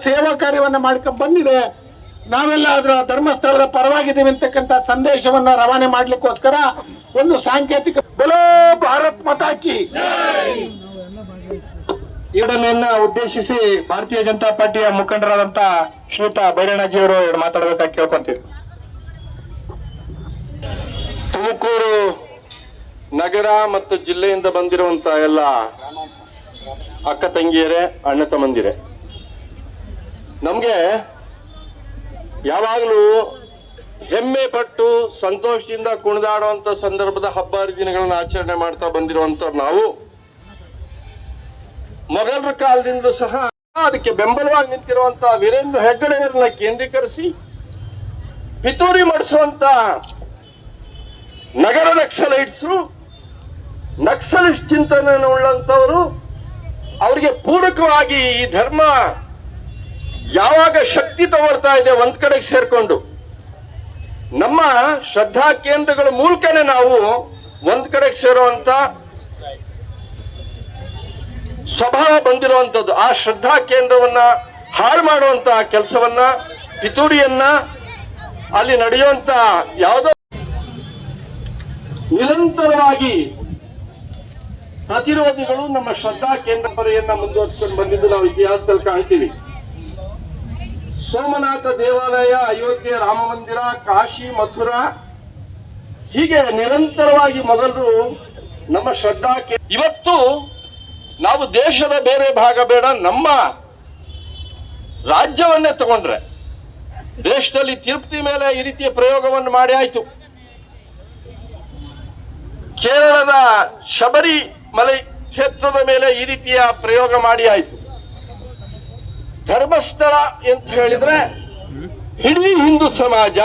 ಸೇವಾ ಕಾರ್ಯವನ್ನ ಮಾಡ್ಕೊಂಡು ಬಂದಿದೆ. ನಾವೆಲ್ಲ ಅದರ ಧರ್ಮಸ್ಥಳದ ಪರವಾಗಿದ್ದೀವಿ ಅಂತಕ್ಕಂಥ ಸಂದೇಶವನ್ನ ರವಾನೆ ಮಾಡ್ಲಿಕ್ಕೋಸ್ಕರ ಒಂದು ಸಾಂಕೇತಿಕ ಬೋಲೋ ಭಾರತ್ ಮಾತಾ ಕಿ ಈಡನೆಯನ್ನ ಉದ್ದೇಶಿಸಿ ಭಾರತೀಯ ಜನತಾ ಪಾರ್ಟಿಯ ಮುಖಂಡರಾದಂತ ಶ್ರೀಯುತ ಬೈರಣ್ಣಜಿಯವರು ಮಾತಾಡಬೇಕಾಗಿ ಕೇಳ್ಕೊಂತೀವಿ. ತುಮಕೂರು ನಗರ ಮತ್ತು ಜಿಲ್ಲೆಯಿಂದ ಬಂದಿರುವಂತ ಎಲ್ಲ ಅಕ್ಕ ತಂಗಿಯರೇ, ಅಣ್ಣ ತಮ್ಮಂದಿರೇ, ನಮ್ಗೆ ಯಾವಾಗಲೂ ಹೆಮ್ಮೆ ಪಟ್ಟು ಸಂತೋಷದಿಂದ ಕುಣಿದಾಡುವಂತ ಸಂದರ್ಭದ ಹಬ್ಬ ಹರಿದಿನಗಳನ್ನ ಆಚರಣೆ ಮಾಡ್ತಾ ಬಂದಿರುವಂತ ನಾವು ಮೊಘಲರ ಕಾಲದಿಂದ ಸಹ ಅದಕ್ಕೆ ಬೆಂಬಲವಾಗಿ ನಿಂತಿರುವಂತ ವೀರೇಂದ್ರ ಹೆಗ್ಗಡೆಯವರನ್ನ ಕೇಂದ್ರೀಕರಿಸಿ ಪಿತೂರಿ ಮಾಡಿಸುವಂತ ನಗರ ನಕ್ಸಲೈಟ್ಸು, ನಕ್ಸಲಿಸ್ಟ್ ಚಿಂತನೆಯನ್ನು ಉಳ್ಳಂತವರು, ಅವರಿಗೆ ಪೂರಕವಾಗಿ ಈ ಧರ್ಮ ಯಾವಾಗ ಶಕ್ತಿ ತಗೊಳ್ತಾ ಇದೆ ಒಂದ್ ಕಡೆಗೆ ಸೇರ್ಕೊಂಡು ನಮ್ಮ ಶ್ರದ್ಧಾ ಕೇಂದ್ರಗಳ ಮೂಲಕನೇ ನಾವು ಒಂದ್ ಕಡೆಗೆ ಸೇರುವಂತ ಸ್ವಭಾವ ಬಂದಿರುವಂತದ್ದು. ಆ ಶ್ರದ್ಧಾ ಕೇಂದ್ರವನ್ನ ಹಾಳು ಮಾಡುವಂತ ಕೆಲಸವನ್ನ, ಪಿತೂರಿಯನ್ನ, ಅಲ್ಲಿ ನಡೆಯುವಂತ ಯಾವುದೋ ನಿರಂತರವಾಗಿ ಪ್ರತಿರೋಧಿಗಳು ನಮ್ಮ ಶ್ರದ್ಧಾ ಕೇಂದ್ರ ಪರೆಯನ್ನ ಮುಂದುವರಿಸಿಕೊಂಡು ಬಂದಿದ್ದು ನಾವು ಇತಿಹಾಸದಲ್ಲಿ ಕಾಣ್ತೀವಿ. ಸೋಮನಾಥ ದೇವಾಲಯ, ಅಯೋಧ್ಯೆ ರಾಮ ಮಂದಿರ, ಕಾಶಿ, ಮಥುರಾ, ಹೀಗೆ ನಿರಂತರವಾಗಿ ಮೊಘಲರು ನಮ್ಮ ಶ್ರದ್ಧಾ ಇವತ್ತು ನಾವು ದೇಶದ ಬೇರೆ ಭಾಗ ಬೇಡ, ನಮ್ಮ ರಾಜ್ಯವನ್ನೇ ತಗೊಂಡ್ರೆ ದೇಶದಲ್ಲಿ ತಿರುಪತಿ ಮೇಲೆ ಈ ರೀತಿಯ ಪ್ರಯೋಗವನ್ನು ಮಾಡಿ ಆಯ್ತು. ಕೇರಳದ ಶಬರಿಮಲೆ ಕ್ಷೇತ್ರದ ಮೇಲೆ ಈ ರೀತಿಯ ಪ್ರಯೋಗ ಮಾಡಿ ಆಯ್ತು. ಧರ್ಮಸ್ಥಳ ಅಂತ ಹೇಳಿದ್ರೆ ಇಡೀ ಹಿಂದೂ ಸಮಾಜ